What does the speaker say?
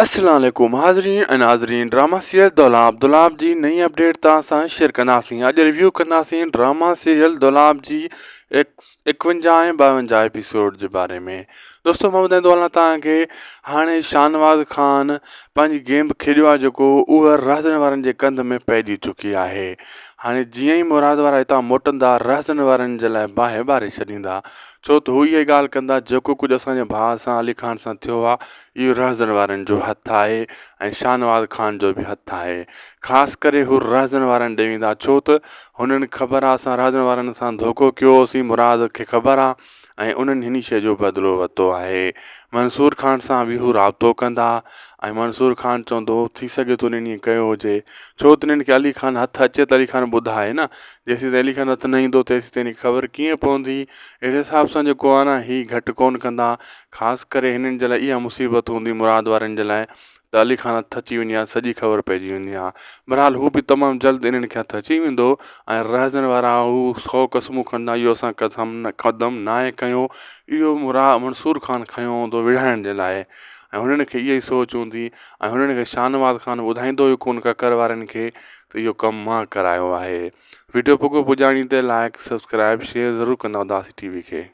अस्सलाम वालेकुम हाज़रीन ऐं नाज़रीन ड्रामा सीरियल दौलाब जी नई अपडेट तव्हां सां शेयर कंदासीं। अॼु रिव्यू कंदासीं ड्रामा सीरियल दौलाब जी 51 ऐं 52 एपिसोड जे बारे में। दोस्तों मां ॿुधाईंदो हलां तव्हांखे हाणे शाहनवाज़ ख़ान पंहिंजी गेम खेॾियो आहे जेको उहा रहज़न वारनि जे कंध में पइजी चुकी आहे। हाणे जीअं ई मुराद वारा हितां मोटंदा रहज़न वारनि जे लाइ बाहि ॿारे छॾींदा, छो त हू इहा ॻाल्हि कंदा जेको कुझु असांजे भाउ सां अली ख़ान सां थियो आहे इहो रहज़न वारनि जो हथु आहे ऐं शाहनवाज़ ख़ान जो बि हथु आहे। ख़ासि करे हू रहज़न वारनि ॾे वेंदा छो त हुननि ख़बर आहे असां रहज़न वारनि सां धोखो कयोसीं, मुराद खे ख़बर आहे ऐं उन्हनि हिन शइ जो बदिलो वरितो आहे। मंसूर ख़ान सां बि हू राबितो कंदा ऐं मंसूर ख़ान चवंदो थी सघे थो उन्हनि ईअं कयो हुजे, छो त उन्हनि खे अली ख़ान हथु अचे त अली ख़ान ॿुधाए न, जेसीं ताईं अली ख़ान हथु न ईंदो तेसीं ताईं ख़बर कीअं पवंदी। अहिड़े हिसाब सां जेको आहे न हीअ घटि कोन कंदा। ख़ासि करे हिननि जे लाइ इहा मुसीबत हूंदी मुराद वारनि जे लाइ त अली ख़ान हथु अची वञे हा, सॼी ख़बर पइजी वञे हा। बहरहाल हू बि तमामु जल्द इन्हनि खे हथु अची वेंदो ऐं रहज़न वारा हू 100 क़समूं खणंदा इहो असां क़दम नाहे खयो, इहो मंसूर ख़ान खयो हूंदो विढ़ाइण जे लाइ ऐं हुननि खे इहा ई सोच हूंदी ऐं हुननि खे शाहनवाज़ ख़ान ॿुधाईंदो हुयो कोन ककर वारनि खे त इहो कमु मां करायो आहे। वीडियो पुॼाणी ते लाइक सब्सक्राइब शेयर ज़रूरु कंदा दासी टीवी खे।